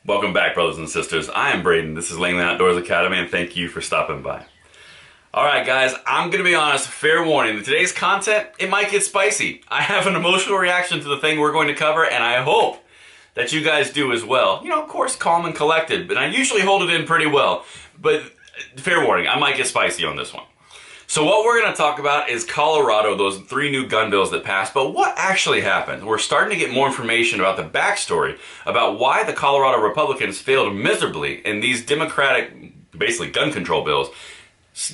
Welcome back, brothers and sisters. I am Braden. This is Langley Outdoors Academy, and thank you for stopping by. Alright guys, I'm going to be honest, fair warning, today's content, it might get spicy. I have an emotional reaction to the thing we're going to cover, and I hope that you guys do as well. You know, of course, calm and collected, but I usually hold it in pretty well. But fair warning, I might get spicy on this one. So what we're going to talk about is Colorado, those 3 new gun bills that passed, but what actually happened? We're starting to get more information about the backstory, about why the Colorado Republicans failed miserably in these Democratic, basically gun control bills,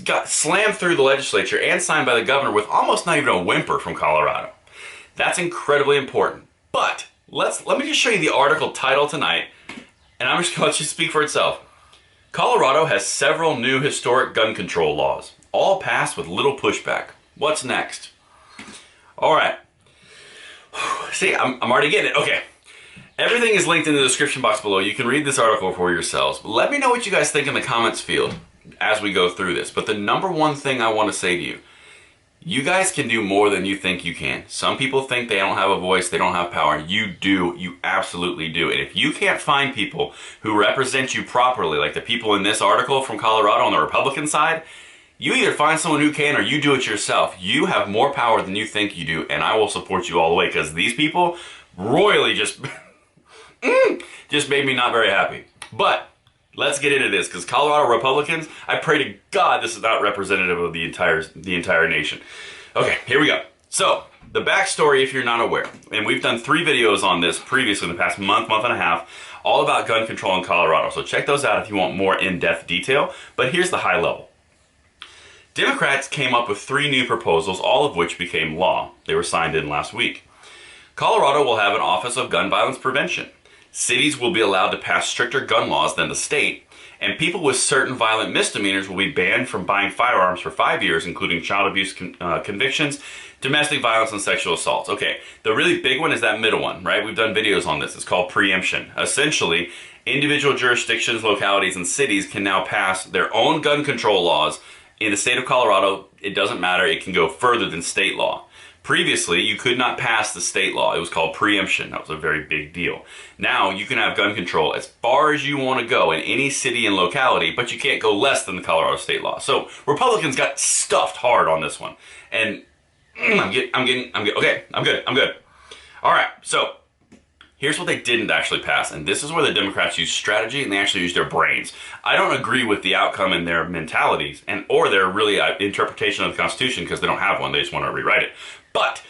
got slammed through the legislature and signed by the governor with almost not even a whimper from Colorado. That's incredibly important. But let me just show you the article title tonight, and I'm just going to let you speak for itself. Colorado has several new historic gun control laws, all passed with little pushback. What's next? All right. See, I'm already getting it. Okay. Everything is linked in the description box below. You can read this article for yourselves. But let me know what you guys think in the comments field as we go through this. But the number one thing I want to say to you, you guys can do more than you think you can. Some people think they don't have a voice, they don't have power. You do. You absolutely do. And if you can't find people who represent you properly, like the people in this article from Colorado on the Republican side, you either find someone who can or you do it yourself. You have more power than you think you do, and I will support you all the way, because these people royally just made me not very happy. But let's get into this, because Colorado Republicans, I pray to God this is not representative of the entire nation. Okay, here we go. So, the backstory, if you're not aware, and we've done 3 videos on this previously in the past month and a half, all about gun control in Colorado. So check those out if you want more in-depth detail, but here's the high level. Democrats came up with 3 new proposals, all of which became law. They were signed in last week. Colorado will have an Office of Gun Violence Prevention. Cities will be allowed to pass stricter gun laws than the state, and people with certain violent misdemeanors will be banned from buying firearms for 5 years, including child abuse convictions, domestic violence, and sexual assaults. Okay, the really big one is that middle one, right? We've done videos on this. It's called preemption. Essentially, individual jurisdictions, localities, and cities can now pass their own gun control laws. In the state of Colorado, it doesn't matter. It can go further than state law. Previously, you could not pass the state law. It was called preemption. That was a very big deal. Now, you can have gun control as far as you want to go in any city and locality, but you can't go less than the Colorado state law. So, Republicans got stuffed hard on this one. And I'm good. Okay, I'm good. All right, so here's what they didn't actually pass, and this is where the Democrats use strategy and they actually use their brains. I don't agree with the outcome in their mentalities or their really interpretation of the Constitution, because they don't have one. They just want to rewrite it. But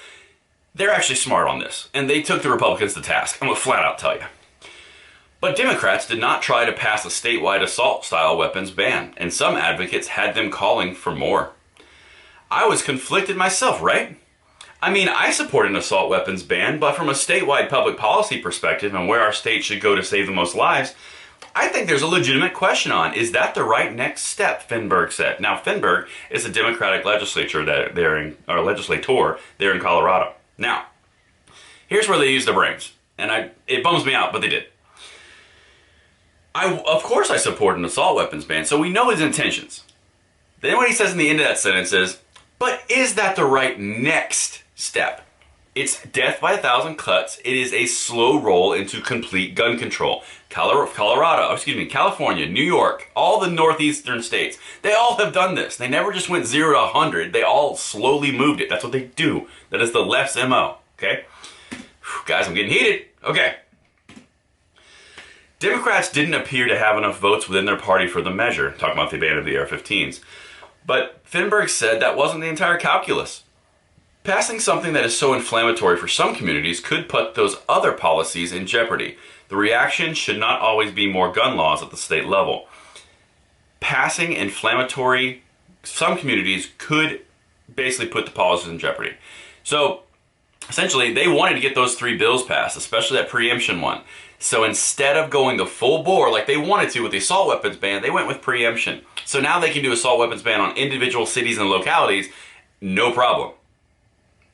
they're actually smart on this, and they took the Republicans to task. I'm going to flat out tell you. But Democrats did not try to pass a statewide assault-style weapons ban, and some advocates had them calling for more. I was conflicted myself, right? I mean, I support an assault weapons ban, but from a statewide public policy perspective and where our state should go to save the most lives, I think there's a legitimate question on, is that the right next step, Finberg said. Now, Finberg is a Democratic legislator there in Colorado. Now, here's where they use their brains, and it bums me out, but they did. Of course I support an assault weapons ban, so we know his intentions. Then what he says in the end of that sentence is, but is that the right next step? It's death by 1,000 cuts. It is a slow roll into complete gun control. California, New York, all the northeastern states, they all have done this. They never just went 0 to 100. They all slowly moved it. That's what they do. That is the left's MO, okay? Whew, guys, I'm getting heated. Okay. Democrats didn't appear to have enough votes within their party for the measure, talking about the ban of the AR-15s. But Finberg said that wasn't the entire calculus. Passing something that is so inflammatory for some communities could put those other policies in jeopardy. The reaction should not always be more gun laws at the state level. Passing inflammatory, some communities could basically put the policies in jeopardy. So, essentially, they wanted to get those 3 bills passed, especially that preemption one. So instead of going the full bore like they wanted to with the assault weapons ban, they went with preemption. So now they can do assault weapons ban on individual cities and localities, no problem.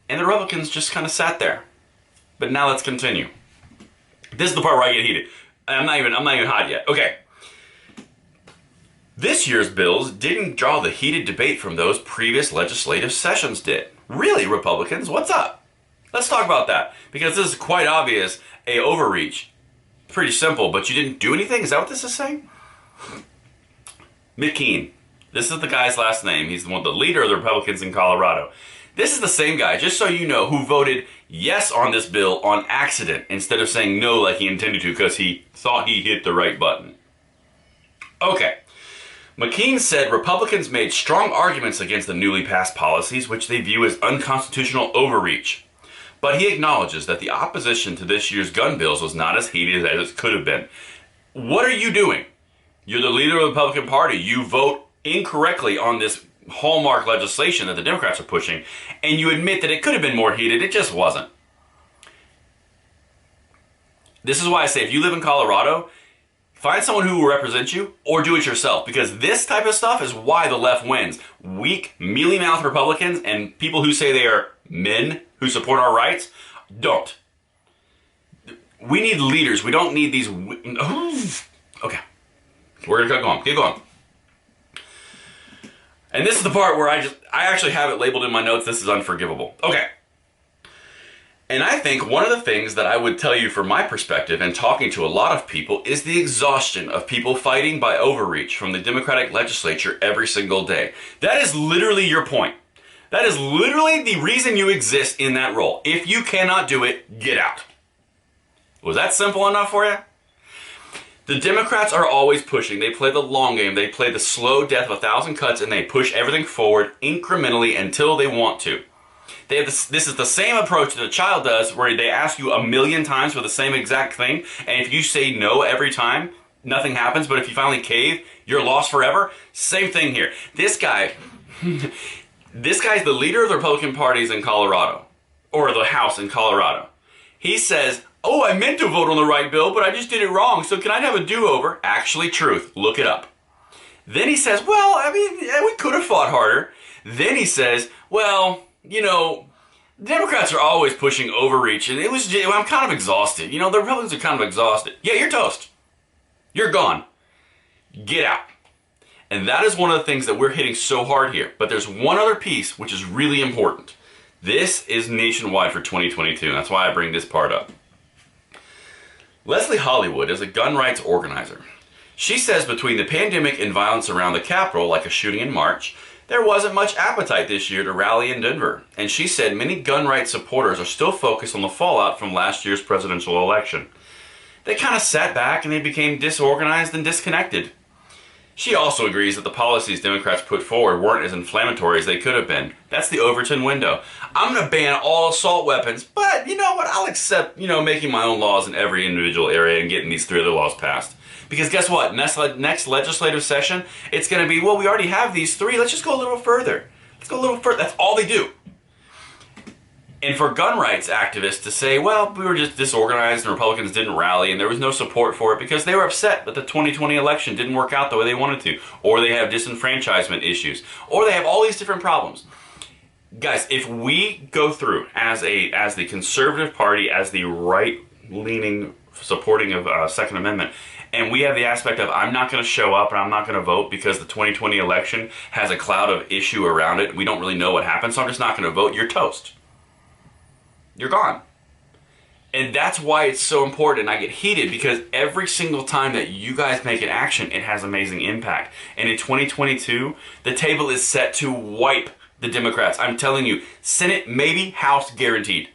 And the Republicans just kind of sat there. But now let's continue. This is the part where I get heated. I'm not even hot yet. Okay. This year's bills didn't draw the heated debate from those previous legislative sessions did. Really, Republicans, what's up? Let's talk about that, because this is quite obvious a overreach. Pretty simple, but you didn't do anything? Is that what this is saying? McKean. This is the guy's last name. He's the leader of the Republicans in Colorado. This is the same guy, just so you know, who voted yes on this bill on accident instead of saying no like he intended to because he thought he hit the right button. Okay. McKean said Republicans made strong arguments against the newly passed policies, which they view as unconstitutional overreach. But he acknowledges that the opposition to this year's gun bills was not as heated as it could have been. What are you doing? You're the leader of the Republican Party. You vote incorrectly on this hallmark legislation that the Democrats are pushing, and you admit that it could have been more heated. It just wasn't. This is why I say if you live in Colorado, find someone who will represent you or do it yourself, because this type of stuff is why the left wins. Weak, mealy-mouthed Republicans and people who say they are men who support our rights don't. We need leaders. We don't need these... Okay. We're going to keep going. Keep going. And this is the part where I actually have it labeled in my notes. This is unforgivable. Okay. And I think one of the things that I would tell you from my perspective and talking to a lot of people is the exhaustion of people fighting by overreach from the Democratic legislature every single day. That is literally your point. That is literally the reason you exist in that role. If you cannot do it, get out. Was that simple enough for you? The Democrats are always pushing. They play the long game. They play the slow death of 1,000 cuts, and they push everything forward incrementally until they want to. They have this is the same approach that a child does, where they ask you 1,000,000 times for the same exact thing, and if you say no every time, nothing happens, but if you finally cave, you're lost forever. Same thing here. This guy's the leader of the Republican parties in Colorado, or the House in Colorado. He says, oh, I meant to vote on the right bill, but I just did it wrong, so can I have a do-over? Actually, truth. Look it up. Then he says, well, I mean, yeah, we could have fought harder. Then he says, well, you know, Democrats are always pushing overreach, and I'm kind of exhausted. You know, the Republicans are kind of exhausted. Yeah, you're toast. You're gone. Get out. And that is one of the things that we're hitting so hard here. But there's one other piece which is really important. This is nationwide for 2022. That's why I bring this part up. Leslie Hollywood is a gun rights organizer. She says between the pandemic and violence around the Capitol, like a shooting in March, there wasn't much appetite this year to rally in Denver. And she said many gun rights supporters are still focused on the fallout from last year's presidential election. They kind of sat back and they became disorganized and disconnected. She also agrees that the policies Democrats put forward weren't as inflammatory as they could have been. That's the Overton window. I'm going to ban all assault weapons, but you know what? I'll accept, making my own laws in every individual area and getting these 3 other laws passed. Because guess what? Next legislative session, it's going to be, well, we already have these 3. Let's just go a little further. Let's go a little further. That's all they do. And for gun rights activists to say, well, we were just disorganized and Republicans didn't rally and there was no support for it because they were upset that the 2020 election didn't work out the way they wanted to, or they have disenfranchisement issues, or they have all these different problems. Guys, if we go through as the conservative party, as the right-leaning supporting of Second Amendment, and we have the aspect of I'm not going to show up and I'm not going to vote because the 2020 election has a cloud of issue around it, we don't really know what happened, so I'm just not going to vote, you're toast. You're gone. And that's why it's so important. I get heated because every single time that you guys make an action, it has amazing impact. And in 2022, the table is set to wipe the Democrats. I'm telling you, Senate, maybe House, guaranteed.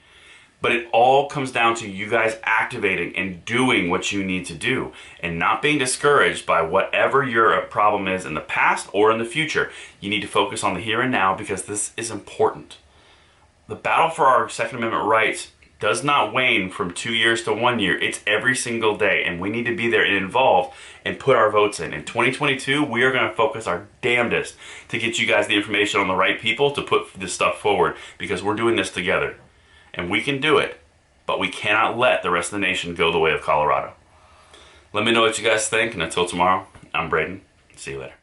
But it all comes down to you guys activating and doing what you need to do and not being discouraged by whatever your problem is in the past or in the future. You need to focus on the here and now because this is important. The battle for our Second Amendment rights does not wane from 2 years to 1 year. It's every single day, and we need to be there and involved and put our votes in. In 2022, we are going to focus our damnedest to get you guys the information on the right people to put this stuff forward because we're doing this together. And we can do it, but we cannot let the rest of the nation go the way of Colorado. Let me know what you guys think, and until tomorrow, I'm Braden. See you later.